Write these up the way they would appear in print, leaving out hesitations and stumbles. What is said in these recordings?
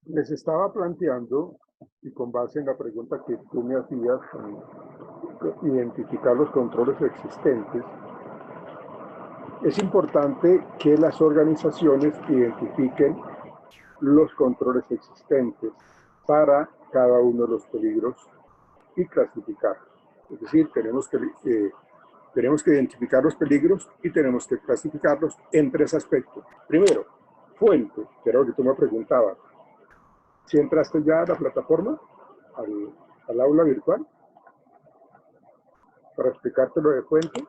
Les estaba planteando, y con base en la pregunta que tú me hacías, identificar los controles existentes, es importante que las organizaciones identifiquen los controles existentes para cada uno de los peligros y clasificarlos. Es decir, tenemos que identificar los peligros y tenemos que clasificarlos en tres aspectos. Primero, fuente, que era lo que tú me preguntabas. Si entraste ya a la plataforma, al aula virtual, para explicarte lo de fuente.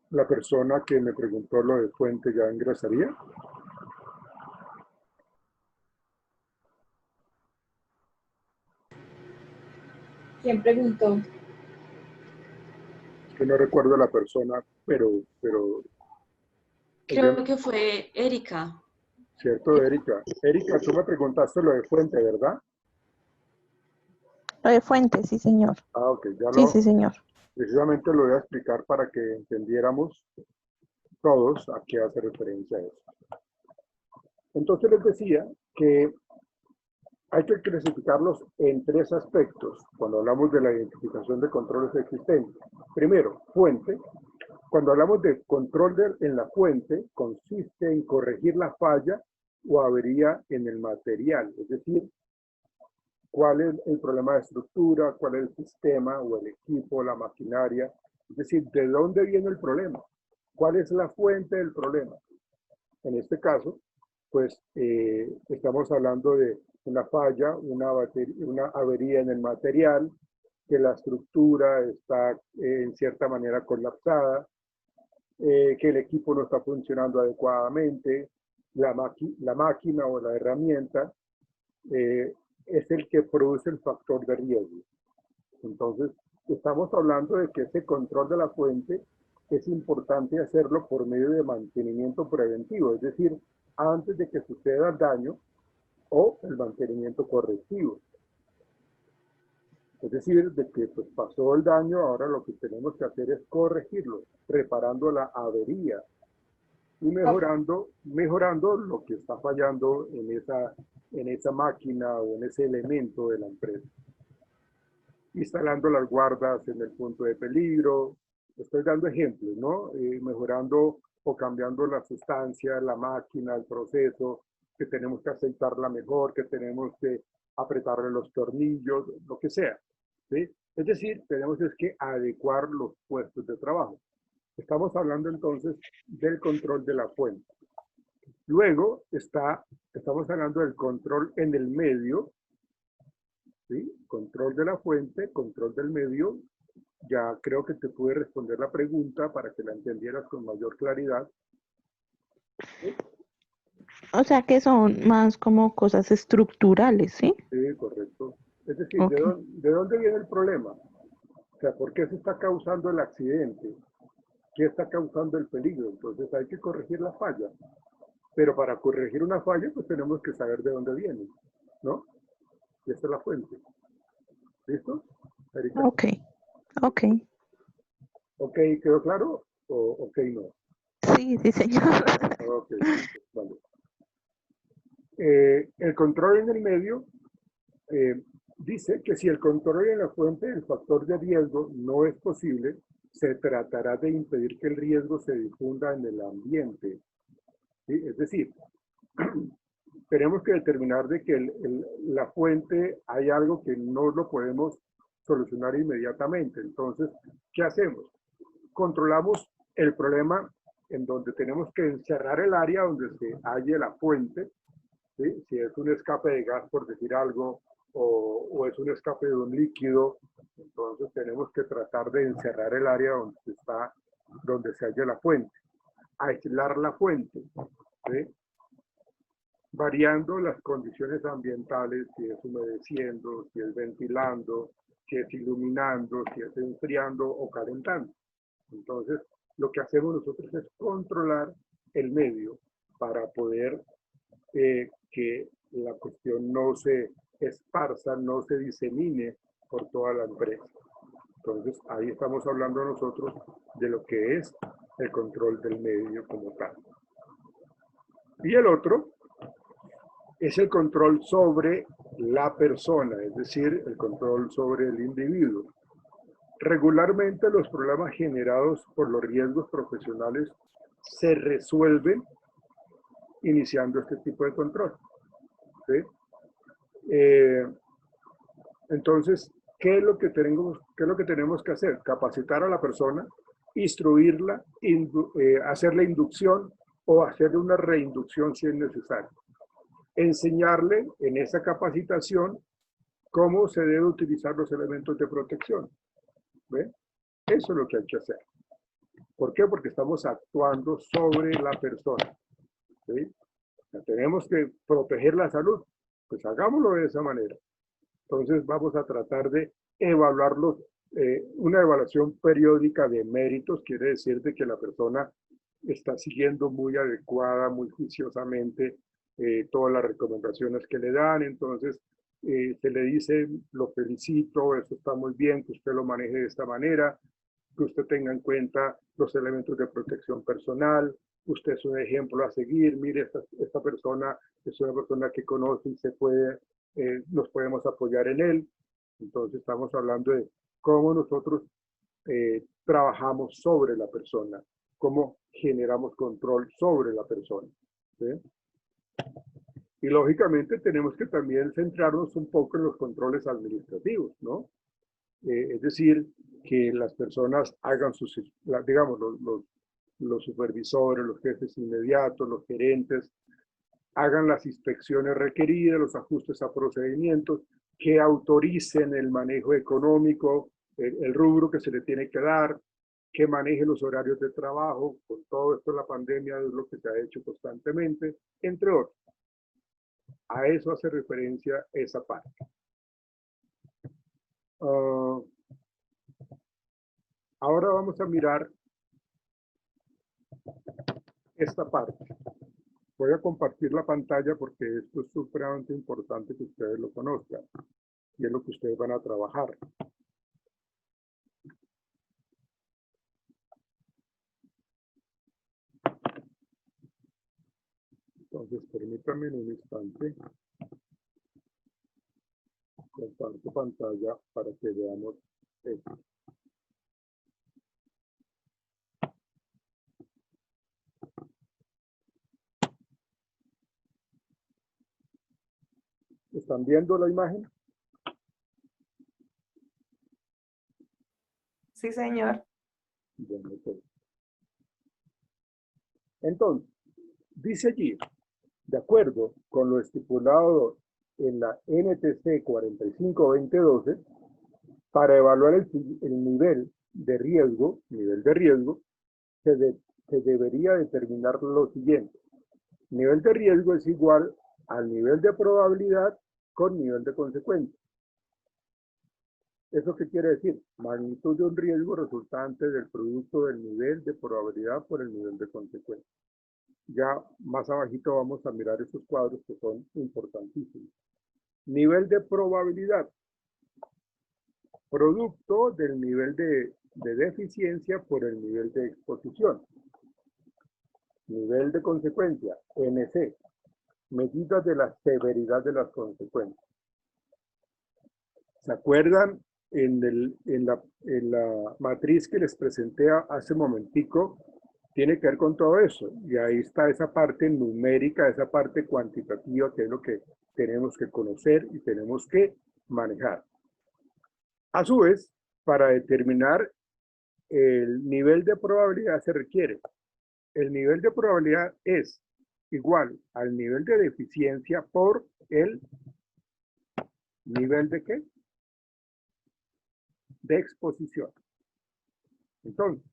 La persona que me preguntó lo de fuente ya ingresaría. ¿Quién preguntó? Que no recuerdo la persona, pero Creo que fue Erika. Cierto, Erika. Erika, tú me preguntaste lo de fuente, ¿verdad? Lo de fuente, sí, señor. Ah, ok, ya Sí, sí, señor. Precisamente lo voy a explicar para que entendiéramos todos a qué hace referencia eso. Entonces les decía que hay que clasificarlos en tres aspectos cuando hablamos de la identificación de controles existentes. Primero, fuente. Cuando hablamos de control en la fuente, consiste en corregir la falla o avería en el material, es decir, cuál es el problema de estructura, cuál es el sistema o el equipo, la maquinaria, es decir, de dónde viene el problema, cuál es la fuente del problema. En este caso, pues estamos hablando de una falla, una avería en el material, que la estructura está en cierta manera colapsada, que el equipo no está funcionando adecuadamente, la máquina o la herramienta es el que produce el factor de riesgo. Entonces, estamos hablando de que ese control de la fuente es importante hacerlo por medio de mantenimiento preventivo, es decir, antes de que suceda el daño o el mantenimiento correctivo. Es decir, de que pues, pasó el daño, ahora lo que tenemos que hacer es corregirlo, reparando la avería y mejorando lo que está fallando en esa máquina o en ese elemento de la empresa. Instalando las guardas en el punto de peligro, estoy dando ejemplos, ¿no? Mejorando o cambiando la sustancia, la máquina, el proceso, que tenemos que aceitarla mejor, que tenemos que apretarle los tornillos, lo que sea, ¿sí? Es decir, tenemos que adecuar los puestos de trabajo. Estamos hablando entonces del control de la fuente. Luego estamos hablando del control en el medio, ¿sí? Control de la fuente, control del medio. Ya creo que te pude responder la pregunta para que la entendieras con mayor claridad. ¿Sí? O sea que son más como cosas estructurales, ¿sí? Sí, correcto. Es decir, Okay. ¿de dónde viene el problema? O sea, ¿por qué se está causando el accidente? ¿Qué está causando el peligro? Entonces hay que corregir la falla. Pero para corregir una falla, pues tenemos que saber de dónde viene, ¿no? Y esta es la fuente. ¿Listo, Erika? Ok, ok. ¿Ok, quedó claro? ¿O ok, no? Sí, sí, señor. Ok, vale. El control en el medio dice que si el control en la fuente del factor de riesgo no es posible, se tratará de impedir que el riesgo se difunda en el ambiente. ¿Sí? Es decir, tenemos que determinar de que la fuente hay algo que no lo podemos solucionar inmediatamente. Entonces, ¿qué hacemos? Controlamos el problema en donde tenemos que encerrar el área donde se halle la fuente, ¿sí? Si es un escape de gas, por decir algo, o es un escape de un líquido, entonces tenemos que tratar de encerrar el área donde se halle la fuente, aislar la fuente, ¿sí? Variando las condiciones ambientales, si es humedeciendo, si es ventilando, si es iluminando, si es enfriando o calentando. Entonces, lo que hacemos nosotros es controlar el medio para poder que la cuestión no se esparza, no se disemine por toda la empresa. Entonces, ahí estamos hablando nosotros de lo que es el control del medio como tal. Y el otro es el control sobre la persona, es decir, el control sobre el individuo. Regularmente los problemas generados por los riesgos profesionales se resuelven iniciando este tipo de control. ¿Sí? Entonces, ¿qué es lo que tenemos que hacer? Capacitar a la persona, instruirla, hacerle inducción o hacerle una reinducción si es necesario. Enseñarle en esa capacitación cómo se debe utilizar los elementos de protección. ¿Ve? Eso es lo que hay que hacer. ¿Por qué? Porque estamos actuando sobre la persona. ¿Sí? Tenemos que proteger la salud. Pues hagámoslo de esa manera. Entonces vamos a tratar de evaluarlos, una evaluación periódica de méritos, quiere decir de que la persona está siguiendo muy adecuada, muy juiciosamente todas las recomendaciones que le dan. Entonces se le dice, lo felicito, eso está muy bien, que usted lo maneje de esta manera, que usted tenga en cuenta los elementos de protección personal, usted es un ejemplo a seguir, mire, esta persona es una persona que conoce y nos podemos apoyar en él. Entonces estamos hablando de cómo nosotros trabajamos sobre la persona, cómo generamos control sobre la persona. ¿Sí? Y lógicamente tenemos que también centrarnos un poco en los controles administrativos, ¿no? Es decir, que las personas hagan digamos, los supervisores, los jefes inmediatos, los gerentes, hagan las inspecciones requeridas, los ajustes a procedimientos, que autoricen el manejo económico, el rubro que se le tiene que dar, que maneje los horarios de trabajo. Con todo esto la pandemia es lo que se ha hecho constantemente, entre otros. A eso hace referencia esa parte. Ahora vamos a mirar esta parte. Voy a compartir la pantalla porque esto es supremamente importante que ustedes lo conozcan y es lo que ustedes van a trabajar. Entonces, permítanme un instante. Comparto pantalla para que veamos esto. ¿Están viendo la imagen? Sí, señor. Bueno, okay. Entonces, dice allí, de acuerdo con lo estipulado en la NTC 45-2012, para evaluar el nivel de riesgo, se debería determinar lo siguiente. Nivel de riesgo es igual al nivel de probabilidad con nivel de consecuencia. ¿Eso qué quiere decir? Magnitud de un riesgo resultante del producto del nivel de probabilidad por el nivel de consecuencia. Ya más abajito vamos a mirar esos cuadros que son importantísimos. Nivel de probabilidad. Producto del nivel de deficiencia por el nivel de exposición. Nivel de consecuencia, NC. Medidas de la severidad de las consecuencias. ¿Se acuerdan en la matriz que les presenté hace un momentico? Tiene que ver con todo eso. Y ahí está esa parte numérica, esa parte cuantitativa, que es lo que tenemos que conocer y tenemos que manejar. A su vez, para determinar el nivel de probabilidad se requiere. El nivel de probabilidad es igual al nivel de deficiencia por el nivel de ¿qué? De exposición. Entonces,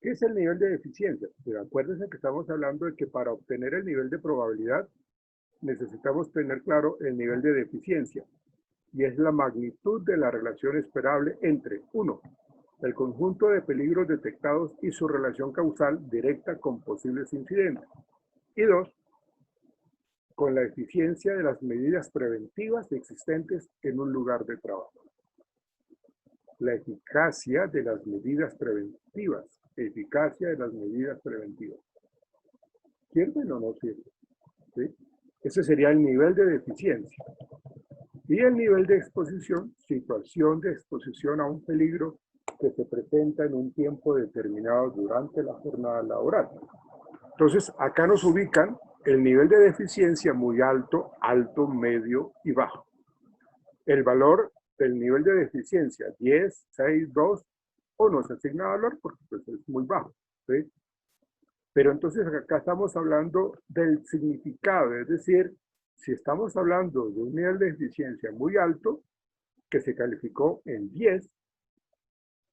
¿qué es el nivel de deficiencia? Pero acuérdense que estamos hablando de que para obtener el nivel de probabilidad necesitamos tener claro el nivel de deficiencia. Y es la magnitud de la relación esperable entre, 1, el conjunto de peligros detectados y su relación causal directa con posibles incidentes. Y 2, con la eficiencia de las medidas preventivas existentes en un lugar de trabajo. La eficacia de las medidas preventivas. Eficacia de las medidas preventivas. ¿Sirven o no sirven? ¿Sí? Ese sería el nivel de deficiencia. Y el nivel de exposición, situación de exposición a un peligro que se presenta en un tiempo determinado durante la jornada laboral. Entonces, acá nos ubican el nivel de deficiencia muy alto, alto, medio y bajo. El valor del nivel de deficiencia, 10, 6, 2, o no se asigna valor porque pues, es muy bajo. ¿Sí? Pero entonces acá estamos hablando del significado, es decir, si estamos hablando de un nivel de eficiencia muy alto, que se calificó en 10,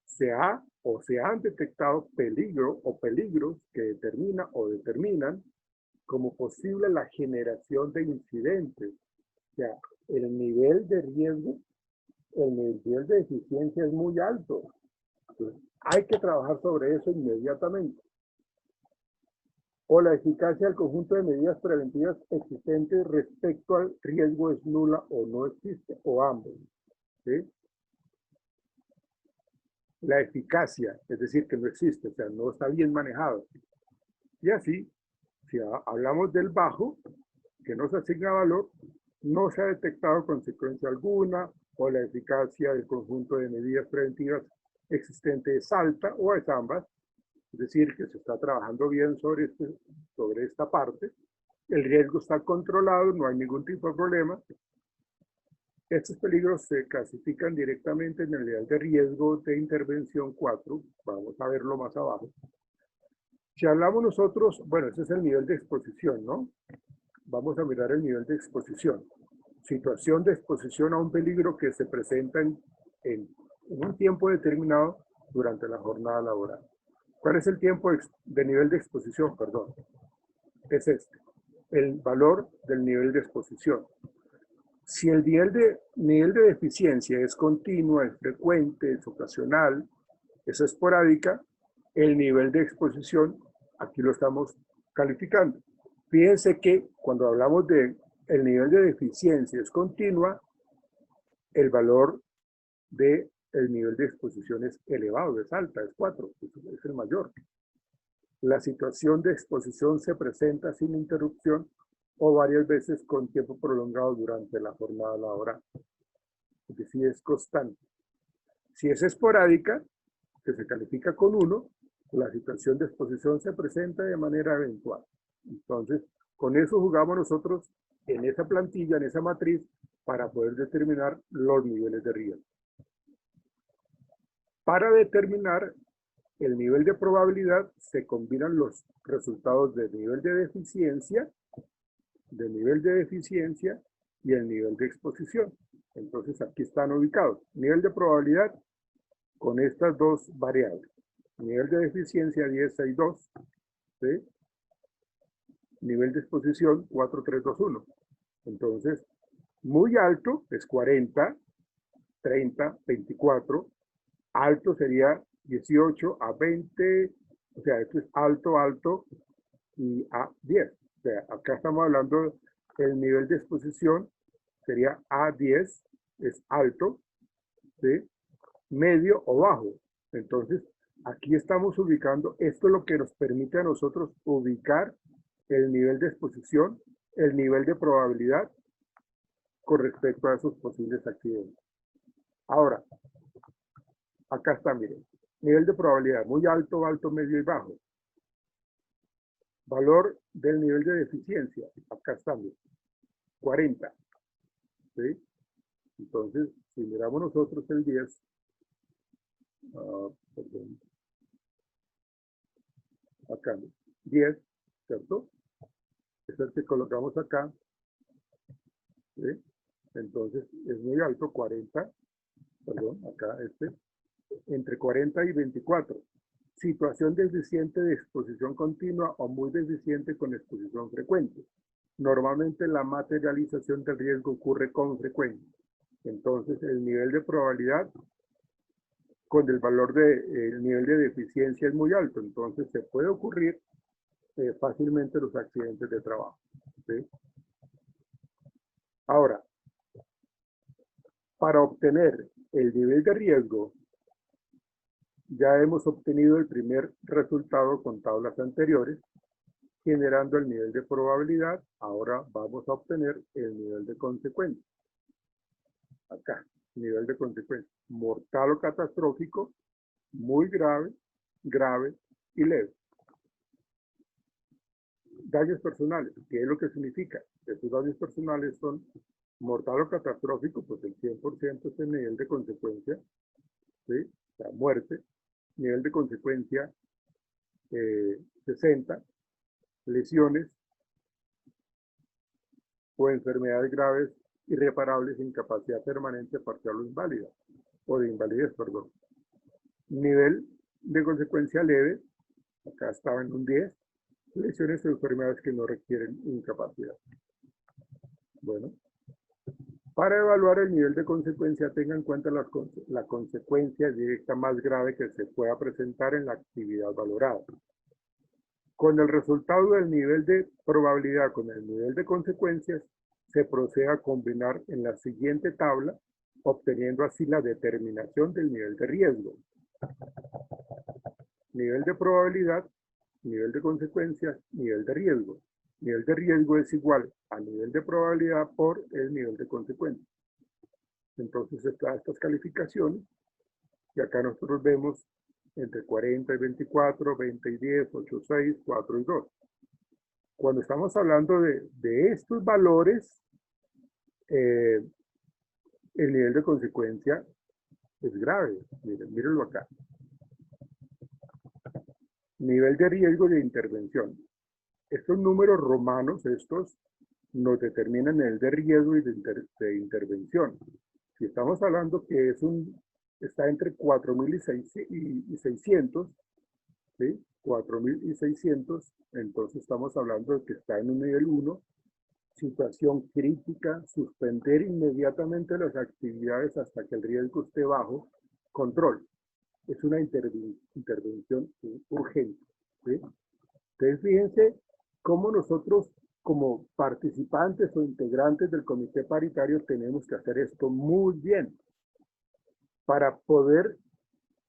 se han detectado peligro o peligros que determinan como posible la generación de incidentes. O sea, el nivel de riesgo, el nivel de eficiencia es muy alto. Entonces, hay que trabajar sobre eso inmediatamente. O la eficacia del conjunto de medidas preventivas existentes respecto al riesgo es nula o no existe, o ambos. ¿Sí? La eficacia, es decir, que no existe, o sea, no está bien manejado. Y así, si hablamos del bajo, que no se asigna valor, no se ha detectado consecuencia alguna, o la eficacia del conjunto de medidas preventivas existente es alta, o es ambas, es decir, que se está trabajando bien sobre esta parte, el riesgo está controlado, no hay ningún tipo de problema. Estos peligros se clasifican directamente en el nivel de riesgo de intervención 4, vamos a verlo más abajo. Si hablamos nosotros, bueno, ese es el nivel de exposición, ¿no? Vamos a mirar el nivel de exposición. Situación de exposición a un peligro que se presenta en un tiempo determinado durante la jornada laboral. ¿Cuál es el tiempo de nivel de exposición? Perdón. Es este, el valor del nivel de exposición. Si el nivel de deficiencia es continua, es frecuente, es ocasional, es esporádica, el nivel de exposición, aquí lo estamos calificando. Fíjense que cuando hablamos de el nivel de deficiencia es continua, el valor del nivel de exposición es elevado, es alta, es 4, es el mayor. La situación de exposición se presenta sin interrupción o varias veces con tiempo prolongado durante la jornada laboral. Es decir, es constante. Si es esporádica, que se califica con 1, la situación de exposición se presenta de manera eventual. Entonces, con eso jugamos nosotros en esa plantilla, en esa matriz, para poder determinar los niveles de riesgo. Para determinar el nivel de probabilidad, se combinan los resultados del nivel de deficiencia y el nivel de exposición. Entonces, aquí están ubicados. Nivel de probabilidad con estas dos variables. Nivel de deficiencia 10, 6, 2. ¿Sí? Nivel de exposición 4, 3, 2, 1. Entonces, muy alto es 40, 30, 24. Alto sería 18 a 20. O sea, esto es alto, alto y a 10. O sea, acá estamos hablando del nivel de exposición sería A10, es alto, ¿sí? Medio o bajo. Entonces, aquí estamos ubicando, esto es lo que nos permite a nosotros ubicar el nivel de exposición, el nivel de probabilidad con respecto a esos posibles accidentes. Ahora, acá está, miren, nivel de probabilidad, muy alto, alto, medio y bajo. Valor del nivel de deficiencia, acá está, miren, 40. ¿Sí? Entonces, si miramos nosotros el 10, perdón, acá, 10, ¿cierto? Es el que colocamos acá, ¿sí? Entonces es muy alto, 40, perdón, acá entre 40 y 24. Situación deficiente de exposición continua o muy deficiente con exposición frecuente. Normalmente la materialización del riesgo ocurre con frecuencia. Entonces el nivel de probabilidad con el valor el nivel de deficiencia es muy alto. Entonces se puede ocurrir fácilmente los accidentes de trabajo. ¿Sí? Ahora, para obtener el nivel de riesgo, ya hemos obtenido el primer resultado con tablas anteriores, generando el nivel de probabilidad. Ahora vamos a obtener el nivel de consecuencia. Acá, nivel de consecuencia. Mortal o catastrófico, muy grave, grave y leve. Daños personales, ¿qué es lo que significa? Estos daños personales son mortal o catastrófico, pues el 100% es el nivel de consecuencia, ¿sí? La muerte, nivel de consecuencia 60, lesiones o enfermedades graves, irreparables, incapacidad permanente, parcial o inválida, o de invalidez, perdón. Nivel de consecuencia leve, acá estaba en un 10, lesiones o enfermedades que no requieren incapacidad. Bueno, para evaluar el nivel de consecuencia, tenga en cuenta la consecuencia directa más grave que se pueda presentar en la actividad valorada. Con el resultado del nivel de probabilidad con el nivel de consecuencias, se procede a combinar en la siguiente tabla, obteniendo así la determinación del nivel de riesgo. Nivel de probabilidad, nivel de consecuencias, nivel de riesgo. Nivel de riesgo es igual a nivel de probabilidad por el nivel de consecuencia. Entonces están estas calificaciones y acá nosotros vemos entre 40 y 24, 20 y 10, 8, 6, 4 y 2. Cuando estamos hablando de estos valores, el nivel de consecuencia es grave. Miren, mírenlo acá. Nivel de riesgo de intervención. Estos números romanos, estos, nos determinan el de riesgo y de intervención. Si estamos hablando que está entre 4.000 y 600, ¿sí? 4.600, entonces estamos hablando de que está en un nivel 1, situación crítica, suspender inmediatamente las actividades hasta que el riesgo esté bajo control. Es una intervención urgente, ¿sí? Entonces fíjense cómo nosotros como participantes o integrantes del comité paritario tenemos que hacer esto muy bien para poder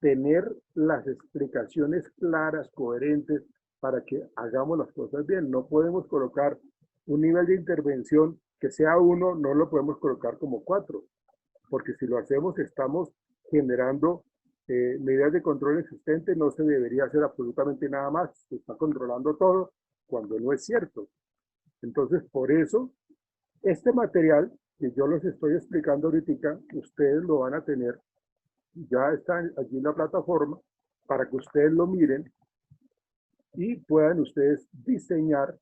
tener las explicaciones claras, coherentes, para que hagamos las cosas bien. No podemos colocar un nivel de intervención que sea 1, no lo podemos colocar como 4, porque si lo hacemos estamos generando medidas de control existentes, no se debería hacer absolutamente nada más, se está controlando todo, cuando no es cierto. Entonces, por eso, este material que yo les estoy explicando ahorita, ustedes lo van a tener, ya está allí en la plataforma, para que ustedes lo miren y puedan ustedes diseñar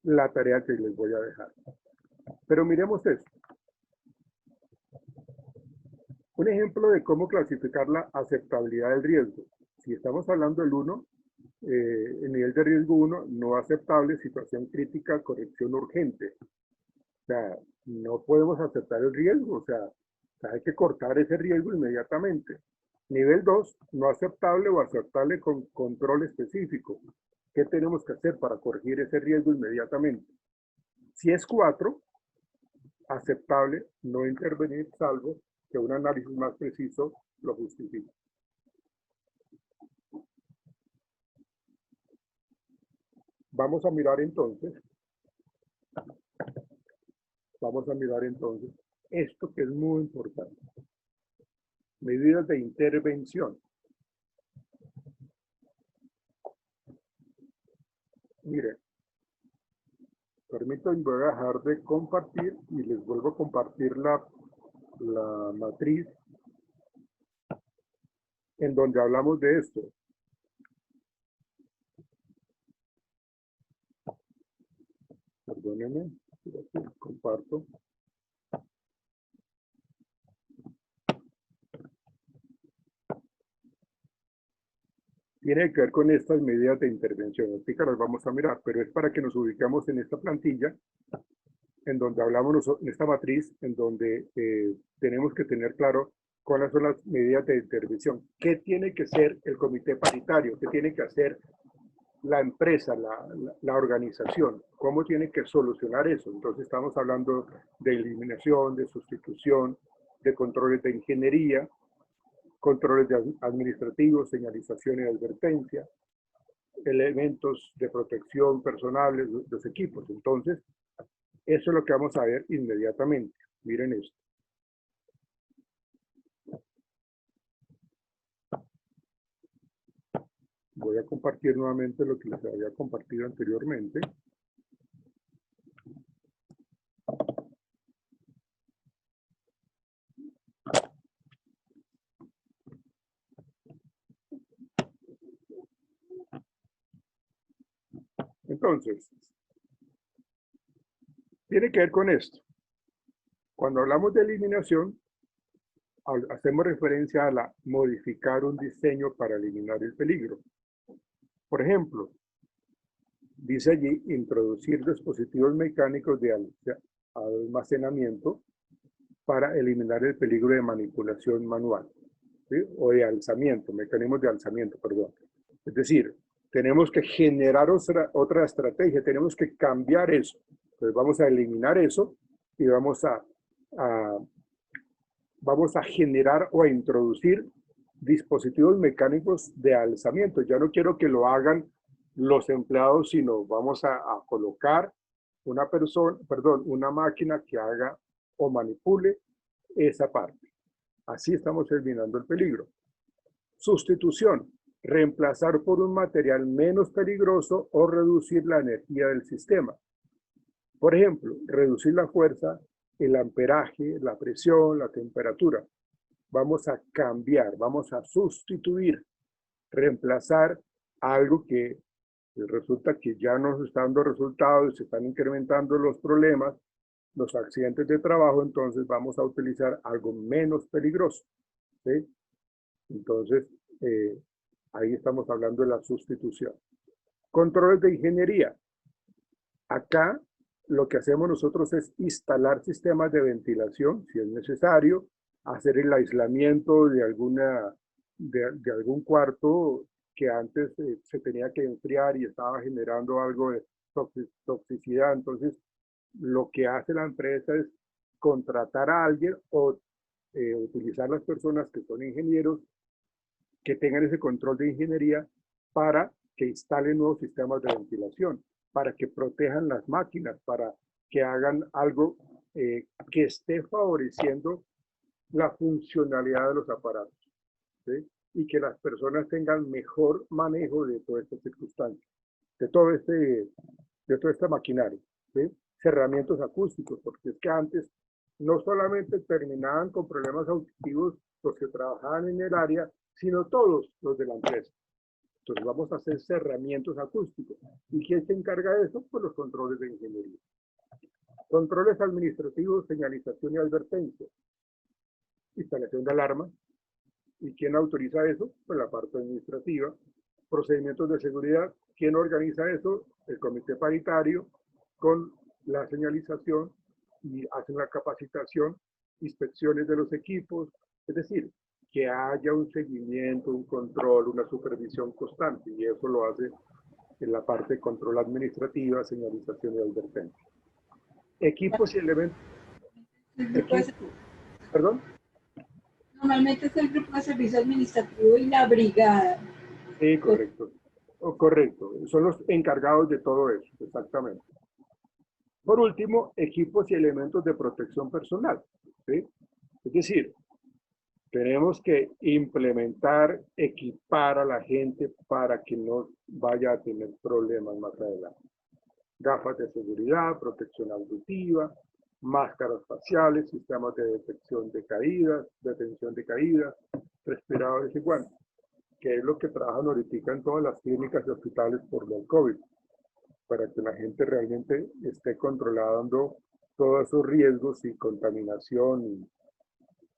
la tarea que les voy a dejar. Pero miremos esto. Un ejemplo de cómo clasificar la aceptabilidad del riesgo. Si estamos hablando del 1, el nivel de riesgo 1, no aceptable, situación crítica, corrección urgente. O sea, no podemos aceptar el riesgo, o sea, hay que cortar ese riesgo inmediatamente. Nivel 2, no aceptable o aceptable con control específico. ¿Qué tenemos que hacer para corregir ese riesgo inmediatamente? Si es 4, aceptable, no intervenir salvo que un análisis más preciso lo justifique. Vamos a mirar entonces esto que es muy importante. Medidas de intervención. Miren, permítanme, voy a dejar de compartir y les vuelvo a compartir la matriz en donde hablamos de esto. Perdónenme, comparto. Tiene que ver con estas medidas de intervención. Ahorita las vamos a mirar, pero es para que nos ubicamos en esta plantilla, en donde hablamos, en esta matriz, en donde tenemos que tener claro cuáles son las medidas de intervención. ¿Qué tiene que hacer el comité paritario? ¿Qué tiene que hacer la empresa, la organización, cómo tiene que solucionar eso. Entonces estamos hablando de eliminación, de sustitución, de controles de ingeniería, controles administrativos, señalización y advertencia, elementos de protección personal de los equipos. Entonces, eso es lo que vamos a ver inmediatamente. Miren esto. Voy a compartir nuevamente lo que les había compartido anteriormente. Entonces, tiene que ver con esto. Cuando hablamos de eliminación, hacemos referencia a modificar un diseño para eliminar el peligro. Por ejemplo, dice allí, introducir dispositivos mecánicos de almacenamiento para eliminar el peligro de manipulación manual, ¿sí? O de alzamiento, mecanismos de alzamiento, perdón. Es decir, tenemos que generar otra estrategia, tenemos que cambiar eso. Entonces vamos a eliminar eso y vamos a generar o a introducir dispositivos mecánicos de alzamiento. Ya no quiero que lo hagan los empleados, sino vamos a colocar una máquina que haga o manipule esa parte. Así estamos eliminando el peligro. Sustitución. Reemplazar por un material menos peligroso o reducir la energía del sistema. Por ejemplo, reducir la fuerza, el amperaje, la presión, la temperatura. Vamos a cambiar, vamos a sustituir, reemplazar algo que resulta que ya no está dando resultados, se están incrementando los problemas, los accidentes de trabajo, entonces vamos a utilizar algo menos peligroso, ¿sí? Entonces, ahí estamos hablando de la sustitución. Controles de ingeniería. Acá lo que hacemos nosotros es instalar sistemas de ventilación, si es necesario, hacer el aislamiento de algún cuarto que antes se tenía que enfriar y estaba generando algo de toxicidad. Entonces, lo que hace la empresa es contratar a alguien o utilizar las personas que son ingenieros que tengan ese control de ingeniería para que instalen nuevos sistemas de ventilación, para que protejan las máquinas, para que hagan algo que esté favoreciendo la funcionalidad de los aparatos, ¿sí? Y que las personas tengan mejor manejo de todas estas circunstancias, de toda esta maquinaria, ¿sí? Cerramientos acústicos, porque es que antes no solamente terminaban con problemas auditivos los que trabajaban en el área, sino todos los de la empresa. Entonces vamos a hacer cerramientos acústicos. ¿Y quién se encarga de eso? Pues los controles de ingeniería. Controles administrativos, señalización y advertencia. Instalación de alarma. ¿Y quién autoriza eso? Pues la parte administrativa. Procedimientos de seguridad. ¿Quién organiza eso? El comité paritario con la señalización y hacen la capacitación, inspecciones de los equipos. Es decir, que haya un seguimiento, un control, una supervisión constante, y eso lo hace en la parte de control administrativa, señalización y advertencia. Equipos y elementos. ¿Perdón? Normalmente es el grupo de servicio administrativo y la brigada. Sí, correcto. Correcto. Son los encargados de todo eso, exactamente. Por último, equipos y elementos de protección personal, ¿sí? Es decir, tenemos que implementar, equipar a la gente para que no vaya a tener problemas más adelante. Gafas de seguridad, protección auditiva, máscaras faciales, sistemas de detección de caídas, detención de caídas, respiradores y guantes, que es lo que trabajan ahorita en todas las clínicas y hospitales por el COVID, para que la gente realmente esté controlando todos esos riesgos y contaminación y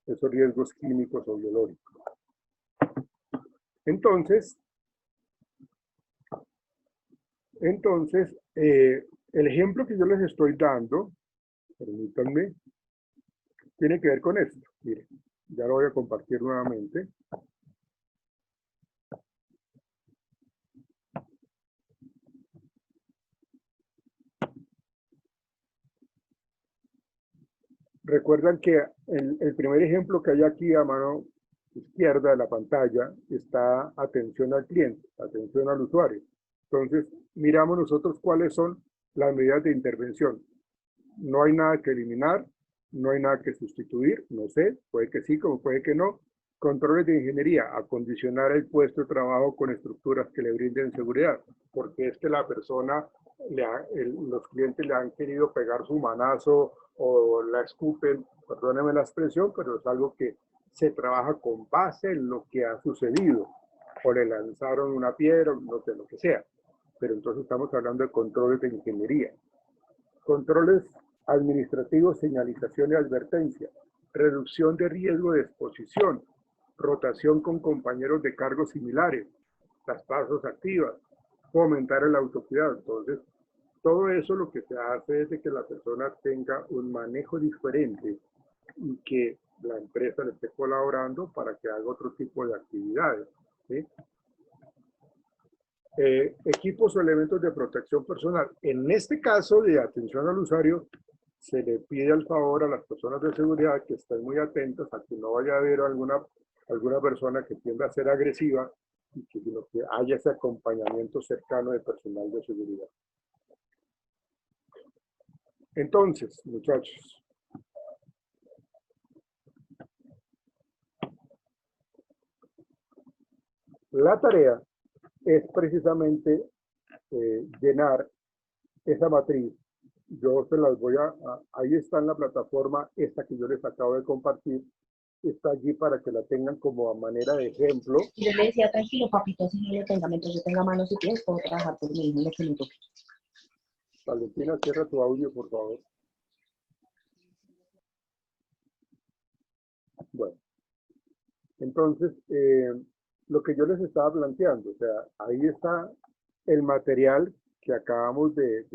esos riesgos químicos o biológicos. Entonces, el ejemplo que yo les estoy dando, permítanme, tiene que ver con esto. Miren, ya lo voy a compartir nuevamente. Recuerdan que el primer ejemplo que hay aquí a mano izquierda de la pantalla está atención al cliente, atención al usuario. Entonces, miramos nosotros cuáles son las medidas de intervención. No hay nada que eliminar, no hay nada que sustituir, no sé, puede que sí, como puede que no. Controles de ingeniería, acondicionar el puesto de trabajo con estructuras que le brinden seguridad, porque es que la persona, los clientes le han querido pegar su manazo o la escupen, perdónenme la expresión, pero es algo que se trabaja con base en lo que ha sucedido, o le lanzaron una piedra, no sé, lo que sea. Pero entonces estamos hablando de controles de ingeniería. Controles administrativos, señalización y advertencia, reducción de riesgo de exposición, rotación con compañeros de cargos similares, las pasos activas, fomentar el autocuidado. Entonces, todo eso lo que se hace es de que la persona tenga un manejo diferente y que la empresa le esté colaborando para que haga otro tipo de actividades, ¿sí? Equipos o elementos de protección personal. En este caso de atención al usuario, se le pide al favor a las personas de seguridad que estén muy atentas a que no vaya a haber alguna persona que tienda a ser agresiva y que, sino que haya ese acompañamiento cercano de personal de seguridad. Entonces, muchachos, la tarea es precisamente llenar esa matriz. Yo se las voy ahí está en la plataforma, esta que yo les acabo de compartir, está allí para que la tengan como a manera de ejemplo. Yo le decía, tranquilo, papito, si no le tenga, mientras yo tenga manos y pies, puedo trabajar por mí, no le toque. Valentina, cierra tu audio, por favor. Bueno, entonces, lo que yo les estaba planteando, o sea, ahí está el material que acabamos de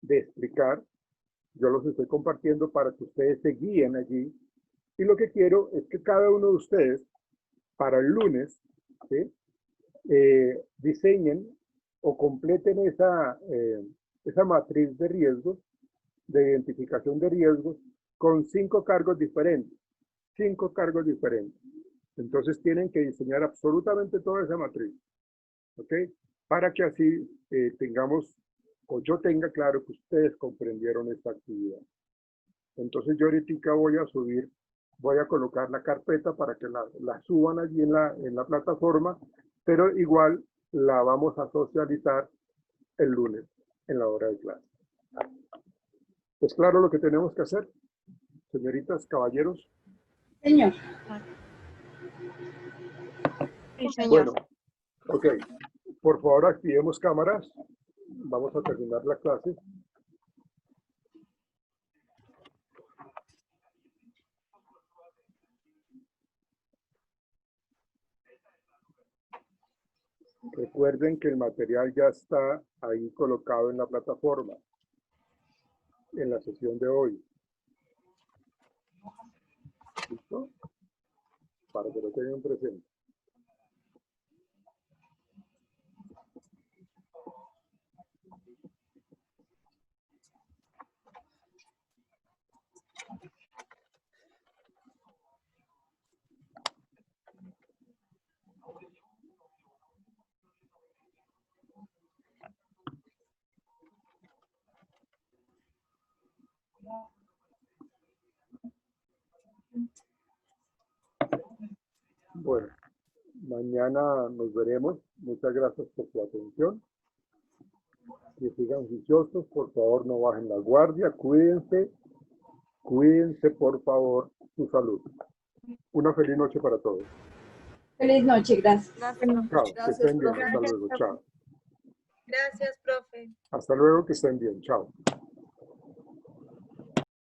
explicar. Yo los estoy compartiendo para que ustedes se guíen allí. Y lo que quiero es que cada uno de ustedes, para el lunes, ¿sí? Diseñen o completen esa matriz de riesgos, de identificación de riesgos, con 5 cargos diferentes. 5 cargos diferentes. Entonces tienen que diseñar absolutamente toda esa matriz, ¿ok? Para que así tengamos, o yo tenga claro que ustedes comprendieron esta actividad. Entonces yo ahorita voy a colocar la carpeta para que la suban allí en la plataforma, pero igual la vamos a socializar el lunes en la hora de clase. ¿Es claro lo que tenemos que hacer, señoritas, caballeros? Señor. Sí, señor. Bueno, ok. Por favor, activemos cámaras. Vamos a terminar la clase. Recuerden que el material ya está ahí colocado en la plataforma, en la sesión de hoy. ¿Listo? Para que lo tengan presente. Bueno, mañana nos veremos. Muchas gracias por su atención. Que sigan juiciosos, por favor no bajen la guardia, cuídense por favor su salud. Una feliz noche para todos. Feliz noche, gracias. Chao, que estén bien, hasta luego, chao. Gracias, profe. Hasta luego, que estén bien, chao.